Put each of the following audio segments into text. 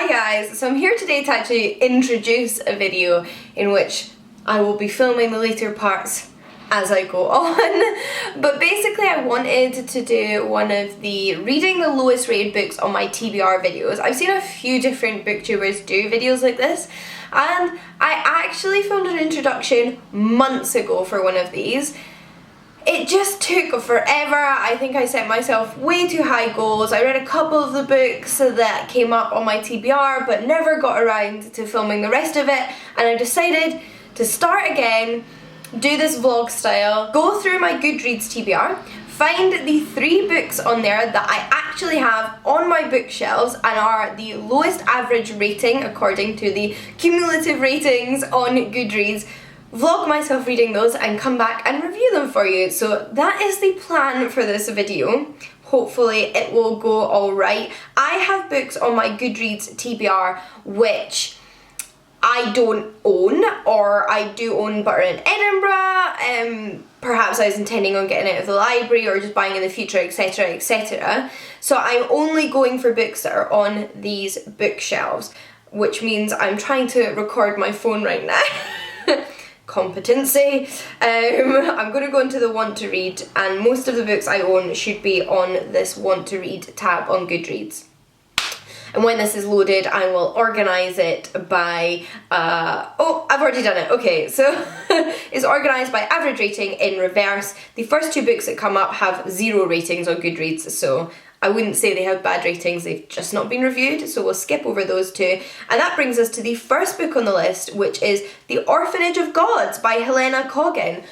Hi guys, so I'm here today to actually introduce a video in which I will be filming the later parts as I go on. But basically I wanted to do one of the reading the lowest rated books on my TBR videos. I've seen a few different booktubers do videos like this, and I actually filmed an introduction months ago for one of these. It just took forever. I think I set myself way too high goals. I read a couple of the books that came up on my TBR but never got around to filming the rest of it, and I decided to start again, do this vlog style, go through my Goodreads TBR, find the 3 books on there that I actually have on my bookshelves and are the lowest average rating according to the cumulative ratings on Goodreads, vlog myself reading those and come back and review them for you. So that is the plan for this video. Hopefully it will go alright. I have books on my Goodreads TBR which I don't own, or I do own but are in Edinburgh. Perhaps I was intending on getting out of the library or just buying in the future, etc, etc. So I'm only going for books that are on these bookshelves, which means I'm trying to record my phone right now. Competency. I'm going to go into the want to read, and most of the books I own should be on this want to read tab on Goodreads. And when this is loaded, I will organise it by, oh, I've already done it. Okay, so it's organised by average rating in reverse. The first 2 books that come up have 0 ratings on Goodreads, so I wouldn't say they have bad ratings, they've just not been reviewed, so we'll skip over those 2. And that brings us to the first book on the list, which is The Orphanage of Gods by Helena Cogan.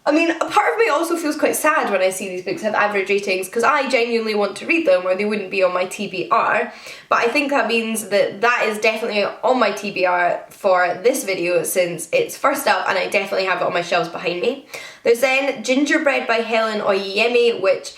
I mean, a part of me also feels quite sad when I see these books have average ratings, because I genuinely want to read them or they wouldn't be on my TBR. But I think that means that that is definitely on my TBR for this video since it's first up, and I definitely have it on my shelves behind me. There's then Gingerbread by Helen Ome, which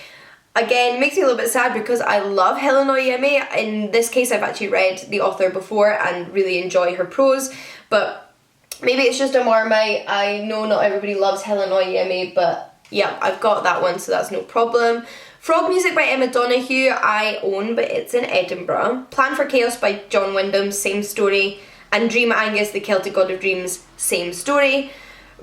again makes me a little bit sad because I love Helen Ome. In this case I've actually read the author before and really enjoy her prose, but maybe it's just a Marmite. I know not everybody loves Helen Ome, but yeah, I've got that one, so that's no problem. Frog Music by Emma Donoghue I own, but it's in Edinburgh. Plan for Chaos by John Wyndham, same story. And Dream Angus, the Celtic God of Dreams, same story.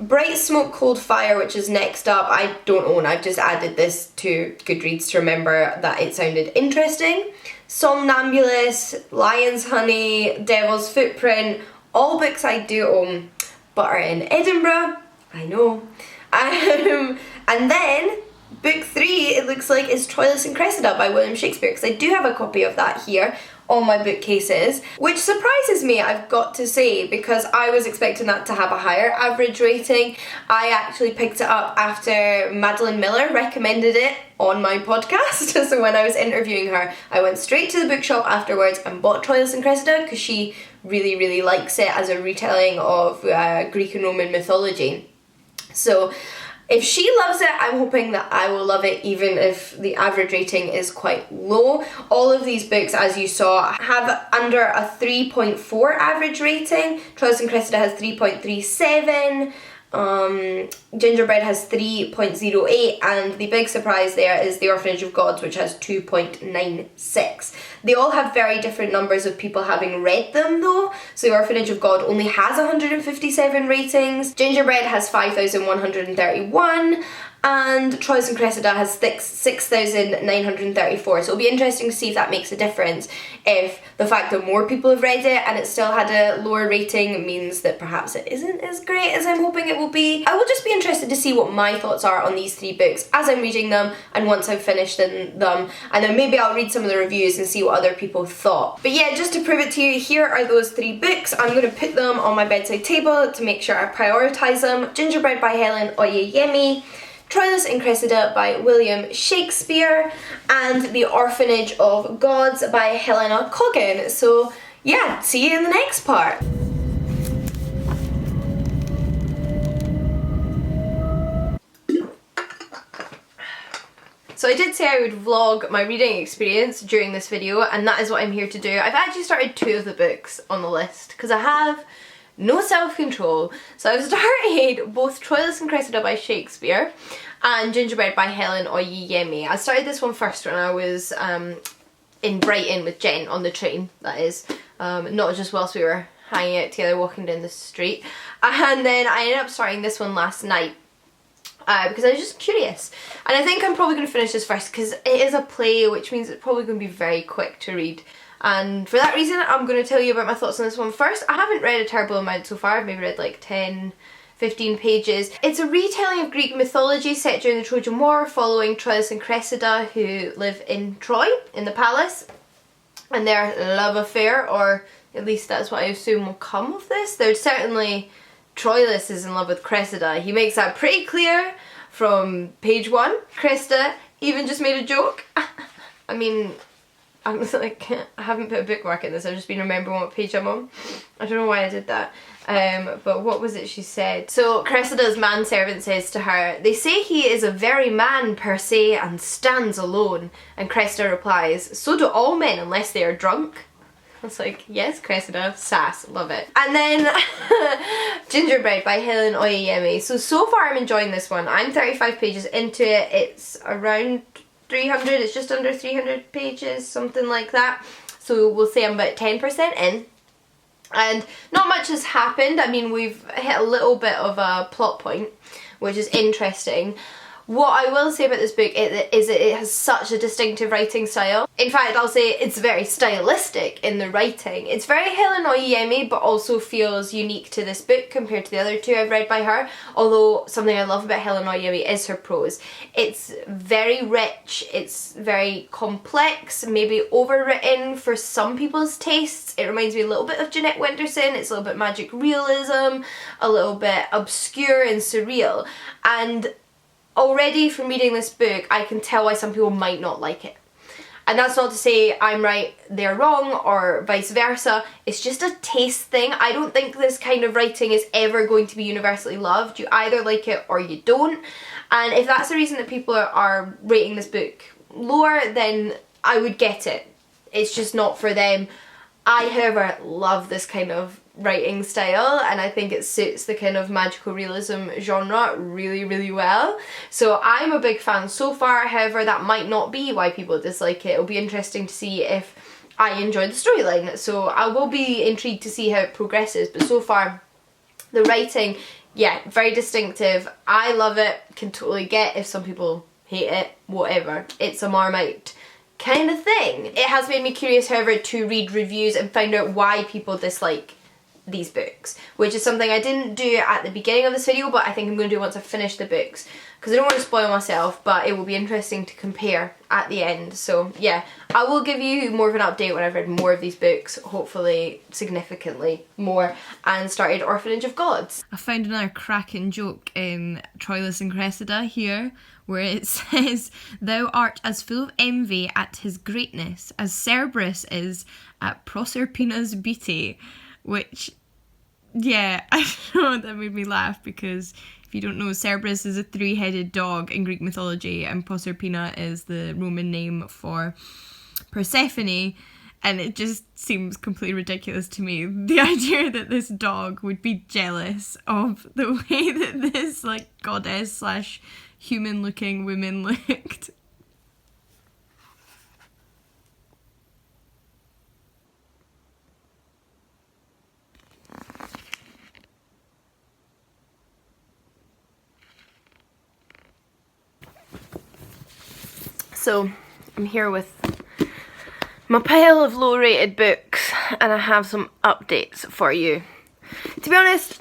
Bright Smoke Cold Fire, which is next up, I don't own. I've just added this to Goodreads to remember that it sounded interesting. Somnambulist, Lion's Honey, Devil's Footprint, all books I do own but are in Edinburgh, I know. And then book 3, it looks like, is Troilus and Cressida by William Shakespeare, because I do have a copy of that here on my bookcases, which surprises me, I've got to say, because I was expecting that to have a higher average rating. I actually picked it up after Madeline Miller recommended it on my podcast. So when I was interviewing her, I went straight to the bookshop afterwards and bought Troilus and Cressida because she really likes it as a retelling of Greek and Roman mythology. So if she loves it, I'm hoping that I will love it, even if the average rating is quite low. All of these books, as you saw, have under a 3.4 average rating. Troilus and Cressida has 3.37. Gingerbread has 3.08, and the big surprise there is The Orphanage of Gods, which has 2.96. They all have very different numbers of people having read them though. So The Orphanage of God only has 157 ratings, Gingerbread has 5,131, and Troilus and Cressida has 6,934. So it'll be interesting to see if that makes a difference, if the fact that more people have read it and it still had a lower rating means that perhaps it isn't as great as I'm hoping it will be. I will just be interested to see what my thoughts are on these 3 books as I'm reading them and once I've finished them, and then maybe I'll read some of the reviews and see what other people thought. But yeah, just to prove it to you, here are those 3 books. I'm going to put them on my bedside table to make sure I prioritise them. Gingerbread by Helen Ome, Troilus and Cressida by William Shakespeare, and The Orphanage of Gods by Helena Cogan. So yeah, see you in the next part. So I did say I would vlog my reading experience during this video, and that is what I'm here to do. I've actually started 2 of the books on the list because I have no self-control. So I've started both Troilus and Cressida by Shakespeare and Gingerbread by Helen Ome. I started this one first when I was in Brighton with Jen on the train, that is. not just whilst we were hanging out together walking down the street. And then I ended up starting this one last night because I was just curious, and I think I'm probably going to finish this first because it is a play, which means it's probably going to be very quick to read, and for that reason I'm going to tell you about my thoughts on this one first. I haven't read a terrible amount so far. I've maybe read like 10-15 pages. It's a retelling of Greek mythology set during the Trojan War, following Troilus and Cressida, who live in Troy in the palace, and their love affair, or at least that's what I assume will come of this. There's certainly, Troilus is in love with Cressida. He makes that pretty clear from page 1. Cressida even just made a joke. I mean, I'm like, I haven't put a bookmark in this, I've just been remembering what page I'm on. I don't know why I did that. But what was it she said? So Cressida's manservant says to her, "They say he is a very man per se and stands alone." And Cressida replies, "So do all men unless they are drunk." I was like, yes, Cressida, sass, love it. And then Gingerbread by Helen Ome. So far I'm enjoying this one. I'm 35 pages into it. It's around 300, it's just under 300 pages, something like that. So we'll say I'm about 10% in. And not much has happened. I mean, we've hit a little bit of a plot point, which is interesting. What I will say about this book is that it has such a distinctive writing style. In fact, I'll say it's very stylistic in the writing. It's very Helen Ome, but also feels unique to this book compared to the other two I've read by her. Although something I love about Helen Ome is her prose. It's very rich, it's very complex, maybe overwritten for some people's tastes. It reminds me a little bit of Jeanette Winterson. It's a little bit magic realism, a little bit obscure and surreal. And already from reading this book, I can tell why some people might not like it. And that's not to say I'm right, they're wrong, or vice versa. It's just a taste thing. I don't think this kind of writing is ever going to be universally loved. You either like it or you don't. And if that's the reason that people are rating this book lower, then I would get it. It's just not for them. I, however, love this kind of writing style, and I think it suits the kind of magical realism genre really, really well. So I'm a big fan so far. However, that might not be why people dislike it. It'll be interesting to see if I enjoy the storyline. So I will be intrigued to see how it progresses. But so far, the writing, yeah, very distinctive. I love it. Can totally get if some people hate it, whatever. It's a Marmite kind of thing. It has made me curious, however, to read reviews and find out why people dislike these books, which is something I didn't do at the beginning of this video, but I think I'm going to do once I finish the books, because I don't want to spoil myself, but it will be interesting to compare at the end. So yeah, I will give you more of an update when I've read more of these books, hopefully significantly more, and started Orphanage of Gods. I found another cracking joke in Troilus and Cressida here, where it says, "Thou art as full of envy at his greatness as Cerberus is at Proserpina's beauty," which, yeah, I don't know, that made me laugh, because if you don't know, Cerberus is a three-headed dog in Greek mythology, and Proserpina is the Roman name for Persephone, and it just seems completely ridiculous to me, the idea that this dog would be jealous of the way that this, like, goddess slash human looking woman looked. So I'm here with my pile of low rated books, and I have some updates for you. To be honest,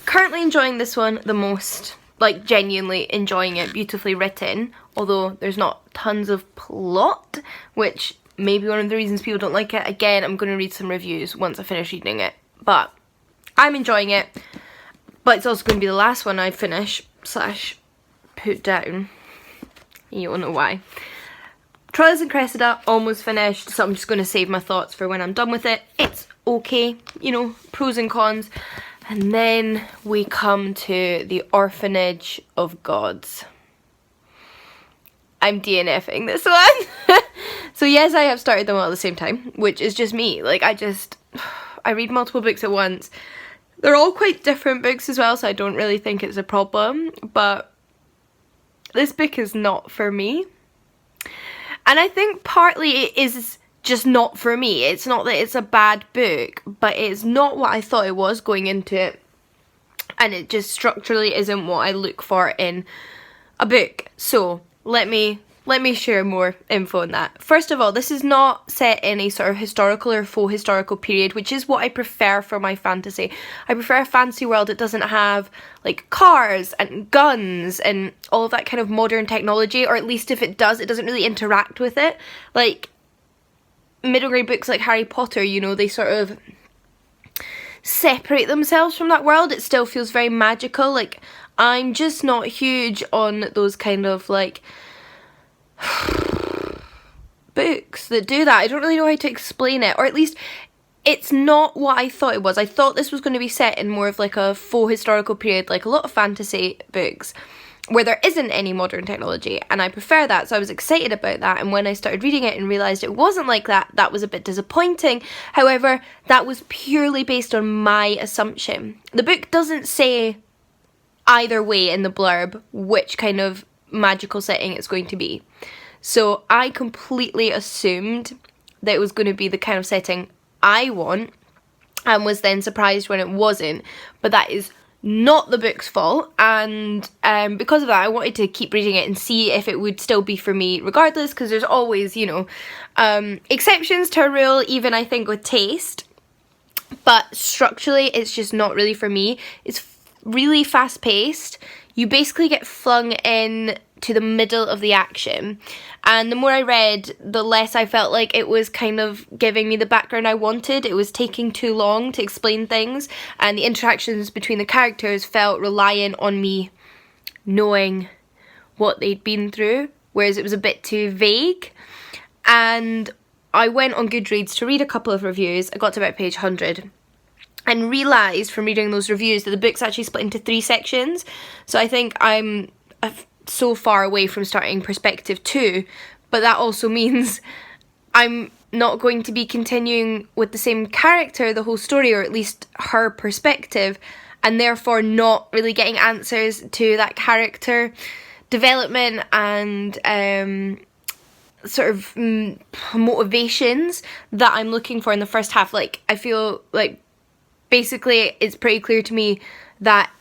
currently enjoying this one the most. Like, genuinely enjoying it, beautifully written, although there's not tons of plot, which may be one of the reasons people don't like it. Again, I'm going to read some reviews once I finish reading it, but I'm enjoying it. But it's also going to be the last one I finish slash put down. You all know why. Troilus and Cressida, almost finished, so I'm just going to save my thoughts for when I'm done with it. It's okay, you know, pros and cons. And then we come to the Orphanage of Gods. I'm DNFing this one. So yes, I have started them all at the same time, which is just me. Like, I read multiple books at once. They're all quite different books as well, so I don't really think it's a problem. But this book is not for me. And I think partly it is just not for me. It's not that it's a bad book, but it's not what I thought it was going into it. And it just structurally isn't what I look for in a book. So let me share more info on that. First of all, this is not set in a sort of historical or faux historical period, which is what I prefer for my fantasy. I prefer a fantasy world that doesn't have like cars and guns and all of that kind of modern technology, or at least if it does, it doesn't really interact with it. Like middle grade books like Harry Potter, you know, they sort of separate themselves from that world. It still feels very magical. Like, I'm just not huge on those kind of like books that do that. I don't really know how to explain it, or at least it's not what I thought it was. I thought this was going to be set in more of like a faux historical period, like a lot of fantasy books where there isn't any modern technology, and I prefer that, so I was excited about that. And when I started reading it and realised it wasn't like that, that was a bit disappointing. However, that was purely based on my assumption. The book doesn't say either way in the blurb which kind of magical setting it's going to be. So I completely assumed that it was going to be the kind of setting I want, and was then surprised when it wasn't. But that is not the book's fault, and because of that I wanted to keep reading it and see if it would still be for me regardless, because there's always, you know, exceptions to a rule, even I think with taste. But structurally it's just not really for me. It's really fast paced. You basically get flung in to the middle of the action, and the more I read, the less I felt like it was kind of giving me the background I wanted. It was taking too long to explain things, and the interactions between the characters felt reliant on me knowing what they'd been through, whereas it was a bit too vague. And I went on Goodreads to read a couple of reviews. I got to about page 100 and realised from reading those reviews that the book's actually split into 3 sections. So I think I'm so far away from starting perspective 2, but that also means I'm not going to be continuing with the same character the whole story, or at least her perspective, and therefore not really getting answers to that character development and sort of motivations that I'm looking for in the first half. Like, I feel like basically it's pretty clear to me that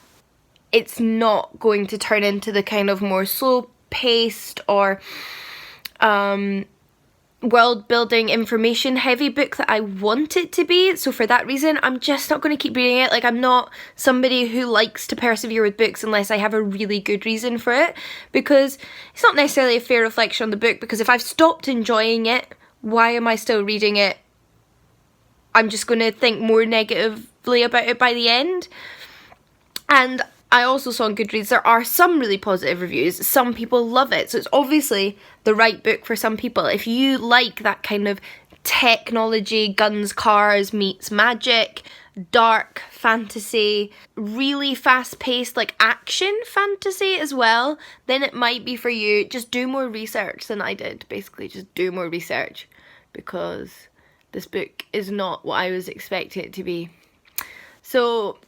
it's not going to turn into the kind of more slow-paced or world-building, information-heavy book that I want it to be. So for that reason, I'm just not going to keep reading it. Like, I'm not somebody who likes to persevere with books unless I have a really good reason for it, because it's not necessarily a fair reflection on the book, because if I've stopped enjoying it, why am I still reading it? I'm just going to think more negatively about it by the end. And I also saw on Goodreads there are some really positive reviews. Some people love it, so it's obviously the right book for some people. If you like that kind of technology, guns, cars meets magic, dark fantasy, really fast-paced like action fantasy as well, then it might be for you. Just do more research than I did. Basically, just do more research, because this book is not what I was expecting it to be. So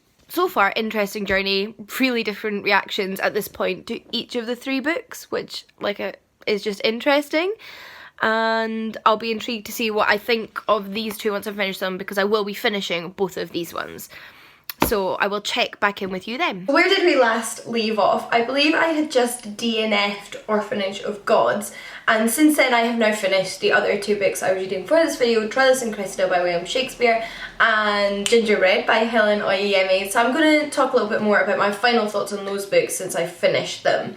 far, interesting journey, really different reactions at this point to each of the 3 books, which is just interesting. And I'll be intrigued to see what I think of these 2 once I've finished them, because I will be finishing both of these ones. So I will check back in with you then. Where did we last leave off? I believe I had just DNF'd Orphanage of Gods, and since then I have now finished the other 2 books I was reading for this video, Troilus and Cressida by William Shakespeare and Gingerbread by Helen Ome. So I'm going to talk a little bit more about my final thoughts on those books since I finished them.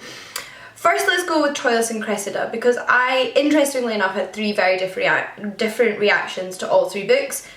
First, let's go with Troilus and Cressida, because I, interestingly enough, had 3 very different reactions to all 3 books.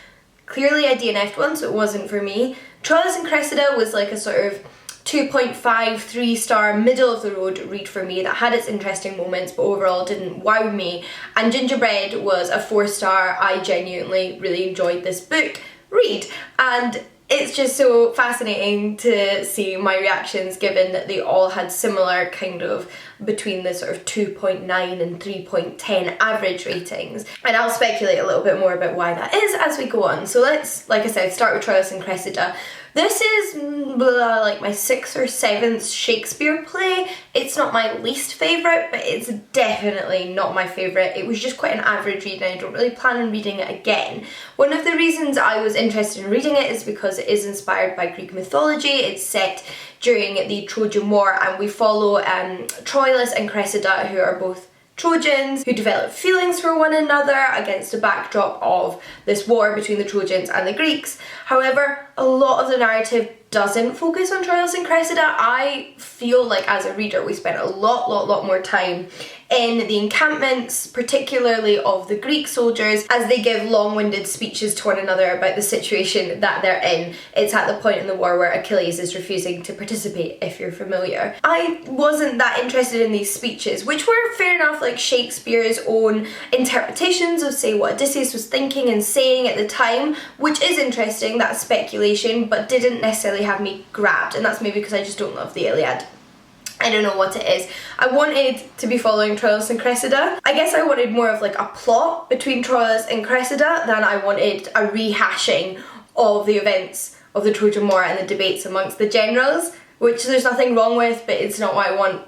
Clearly I DNF'd one, so it wasn't for me. Troilus and Cressida was like a sort of 2.5, 3-star, middle of the road read for me that had its interesting moments but overall didn't wow me. And Gingerbread was a 4-star, I genuinely really enjoyed this book read. And it's just so fascinating to see my reactions, given that they all had similar kind of between the sort of 2.9 and 3.10 average ratings. And I'll speculate a little bit more about why that is as we go on. So let's, like I said, start with Troilus and Cressida. This is like my 6th or 7th Shakespeare play. It's not my least favourite, but it's definitely not my favourite. It was just quite an average read and I don't really plan on reading it again. One of the reasons I was interested in reading it is because it is inspired by Greek mythology. It's set during the Trojan War and we follow Troilus and Cressida, who are both Trojans who develop feelings for one another against a backdrop of this war between the Trojans and the Greeks. However, a lot of the narrative doesn't focus on Troilus and Cressida. I feel like as a reader we spent a lot more time in the encampments, particularly of the Greek soldiers, as they give long-winded speeches to one another about the situation that they're in. It's at the point in the war where Achilles is refusing to participate, if you're familiar. I wasn't that interested in these speeches, which were fair enough, like Shakespeare's own interpretations of, say, what Odysseus was thinking and saying at the time, which is interesting, that's speculation, but didn't necessarily have me grabbed, and that's maybe because I just don't love the Iliad. I don't know what it is. I wanted to be following Troilus and Cressida. I guess I wanted more of like a plot between Troilus and Cressida than I wanted a rehashing of the events of the Trojan War and the debates amongst the generals, which there's nothing wrong with, but it's not what I wanted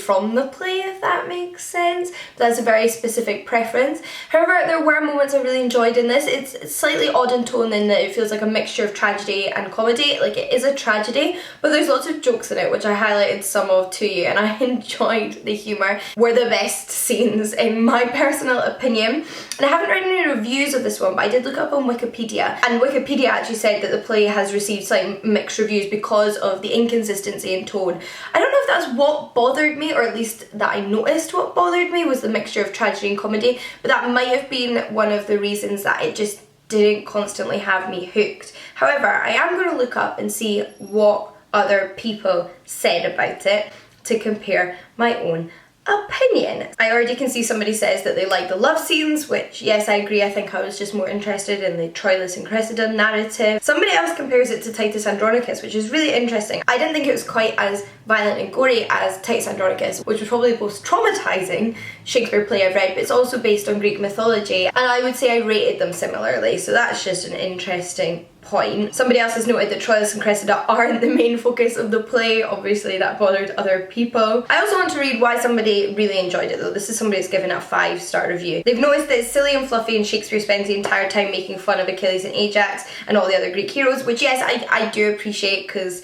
from the play, if that makes sense. But that's a very specific preference. However, there were moments I really enjoyed in this. It's slightly odd in tone in that it feels like a mixture of tragedy and comedy. Like, it is a tragedy, but there's lots of jokes in it, which I highlighted some of to you, and I enjoyed the humour. Were the best scenes in my personal opinion. And I haven't read any reviews of this one, but I did look up on Wikipedia, and Wikipedia actually said that the play has received slightly mixed reviews because of the inconsistency in tone. I don't know if that's what bothered me, or at least that I noticed what bothered me was the mixture of tragedy and comedy, but that might have been one of the reasons that it just didn't constantly have me hooked. However, I am going to look up and see what other people said about it to compare my own opinion. I already can see somebody says that they like the love scenes, which yes, I agree. I think I was just more interested in the Troilus and Cressida narrative. Somebody else compares it to Titus Andronicus, which is really interesting. I didn't think it was quite as violent and gory as Titus Andronicus, which was probably the most traumatizing Shakespeare play I've read, but it's also based on Greek mythology, and I would say I rated them similarly, so that's just an interesting point. Somebody else has noted that Troilus and Cressida aren't the main focus of the play. Obviously that bothered other people. I also want to read why somebody really enjoyed it though. This is somebody that's given a 5-star review. They've noticed that it's silly and fluffy and Shakespeare spends the entire time making fun of Achilles and Ajax and all the other Greek heroes, which yes, I do appreciate, because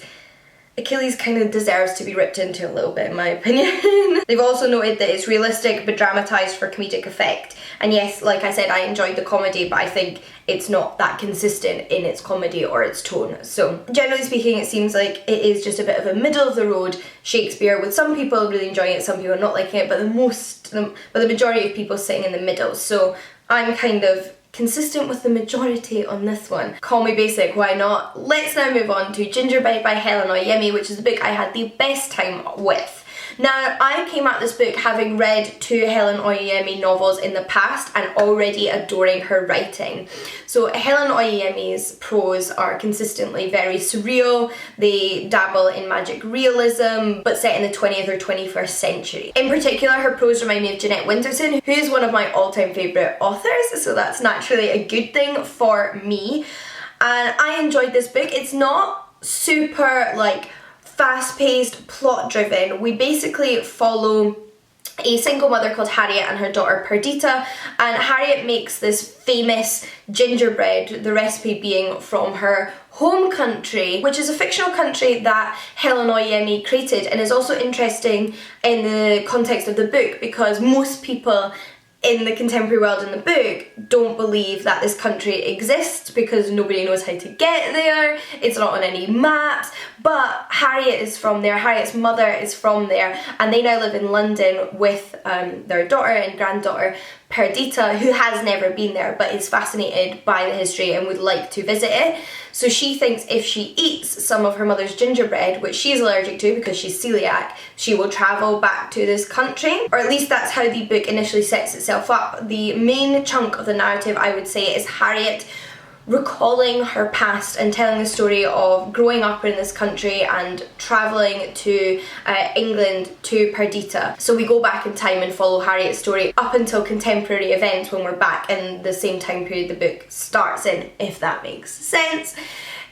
Achilles kind of deserves to be ripped into a little bit in my opinion. They've also noted that it's realistic but dramatised for comedic effect. And yes, like I said, I enjoyed the comedy, but I think it's not that consistent in its comedy or its tone. So generally speaking, it seems like it is just a bit of a middle of the road Shakespeare, with some people really enjoying it, some people not liking it, but the majority of people sitting in the middle. So I'm kind of consistent with the majority on this one. Call me basic, why not? Let's now move on to Gingerbread by Helen Ome, which is the book I had the best time with. Now, I came at this book having read 2 Helen Ome novels in the past and already adoring her writing. So Helen Ome's prose are consistently very surreal. They dabble in magic realism, but set in the 20th or 21st century. In particular, her prose remind me of Jeanette Winterson, who is one of my all-time favourite authors, so that's naturally a good thing for me. And I enjoyed this book. It's not super, like, fast-paced, plot-driven. We basically follow a single mother called Harriet and her daughter Perdita, and Harriet makes this famous gingerbread, the recipe being from her home country, which is a fictional country that Helen Ome created, and is also interesting in the context of the book because most people in the contemporary world in the book don't believe that this country exists because nobody knows how to get there, it's not on any maps, but Harriet is from there, Harriet's mother is from there, and they now live in London with their daughter and granddaughter Perdita, who has never been there but is fascinated by the history and would like to visit it. So she thinks if she eats some of her mother's gingerbread, which she's allergic to because she's celiac, she will travel back to this country, or at least that's how the book initially sets itself up. The main chunk of the narrative, I would say, is Harriet recalling her past and telling the story of growing up in this country and travelling to England to Perdita. So we go back in time and follow Harriet's story up until contemporary events when we're back in the same time period the book starts in, if that makes sense.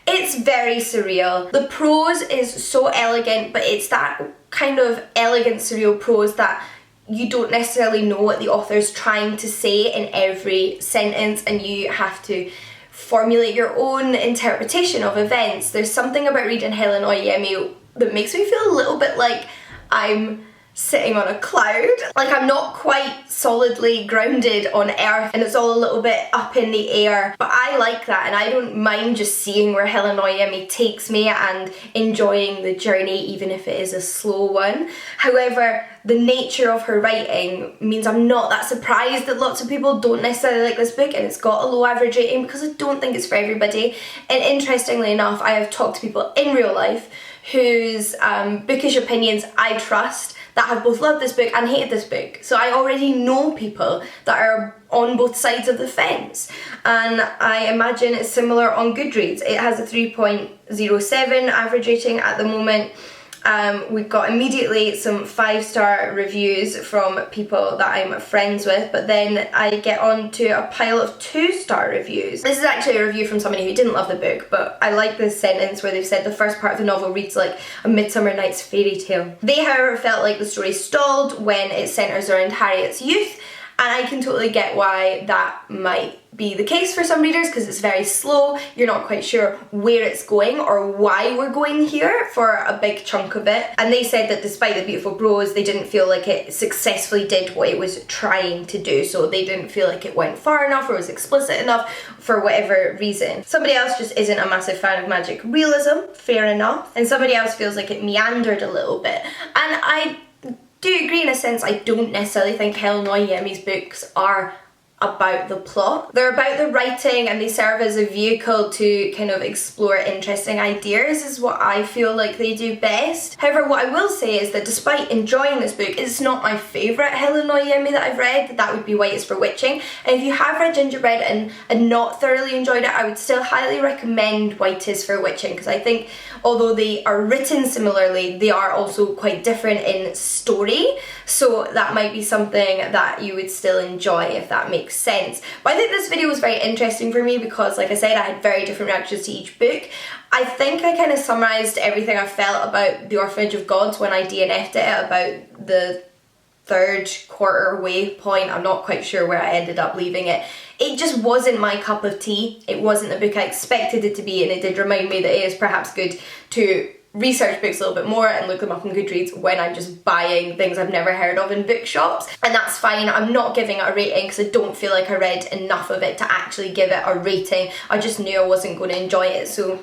It's very surreal. The prose is so elegant, but it's that kind of elegant surreal prose that you don't necessarily know what the author's trying to say in every sentence, and you have to formulate your own interpretation of events. There's something about reading Helen Ome that makes me feel a little bit like I'm sitting on a cloud. Like I'm not quite solidly grounded on earth and it's all a little bit up in the air. But I like that, and I don't mind just seeing where Helen Ome takes me and enjoying the journey, even if it is a slow one. However, the nature of her writing means I'm not that surprised that lots of people don't necessarily like this book, and it's got a low average rating because I don't think it's for everybody. And interestingly enough, I have talked to people in real life whose bookish opinions I trust, that have both loved this book and hated this book. So I already know people that are on both sides of the fence, and I imagine it's similar on Goodreads. It has a 3.07 average rating at the moment. We've got immediately some 5-star reviews from people that I'm friends with, but then I get on to a pile of 2-star reviews. This is actually a review from somebody who didn't love the book, but I like this sentence where they've said the first part of the novel reads like a Midsummer Night's fairy tale. They, however, felt like the story stalled when it centres around Harriet's youth, and I can totally get why that might be the case for some readers, because it's very slow, you're not quite sure where it's going or why we're going here for a big chunk of it. And they said that despite the beautiful prose, they didn't feel like it successfully did what it was trying to do, so they didn't feel like it went far enough or was explicit enough for whatever reason. Somebody else just isn't a massive fan of magic realism, fair enough, and somebody else feels like it meandered a little bit. And I do agree in a sense. I don't necessarily think Helen Ome's books are about the plot. They're about the writing, and they serve as a vehicle to kind of explore interesting ideas, is what I feel like they do best. However, what I will say is that despite enjoying this book, it's not my favourite Helen Ome that I've read. That would be White is for Witching. And if you have read Gingerbread and not thoroughly enjoyed it, I would still highly recommend White is for Witching, because I think although they are written similarly, they are also quite different in story. So that might be something that you would still enjoy, if that makes sense. But I think this video was very interesting for me because, like I said, I had very different reactions to each book. I think I kind of summarised everything I felt about The Orphanage of Gods when I DNF'd it at about the third quarter way point. I'm not quite sure where I ended up leaving it. It just wasn't my cup of tea. It wasn't the book I expected it to be, and it did remind me that it is perhaps good to research books a little bit more and look them up on Goodreads when I'm just buying things I've never heard of in bookshops. And that's fine. I'm not giving it a rating because I don't feel like I read enough of it to actually give it a rating. I just knew I wasn't going to enjoy it, so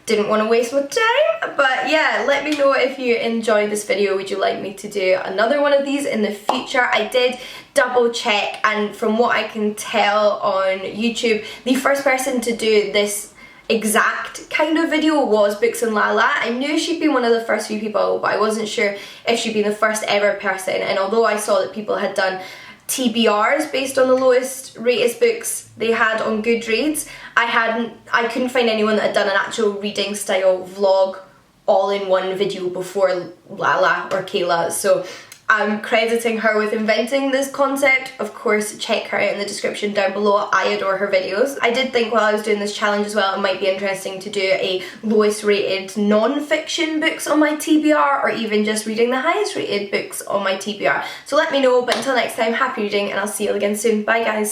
didn't want to waste my time. But yeah, let me know if you enjoyed this video. Would you like me to do another one of these in the future? I did double check, and from what I can tell on YouTube, the first person to do this exact kind of video was Books and Lala. I knew she'd been one of the first few people, but I wasn't sure if she'd been the first ever person. And although I saw that people had done TBRs based on the lowest rated books they had on Goodreads, I couldn't find anyone that had done an actual reading style vlog all in one video before Lala or Kayla. So I'm crediting her with inventing this concept. Of course, check her out in the description down below. I adore her videos. I did think while I was doing this challenge as well, it might be interesting to do a lowest rated non-fiction books on my TBR, or even just reading the highest rated books on my TBR. So let me know, but until next time, happy reading, and I'll see you again soon. Bye guys.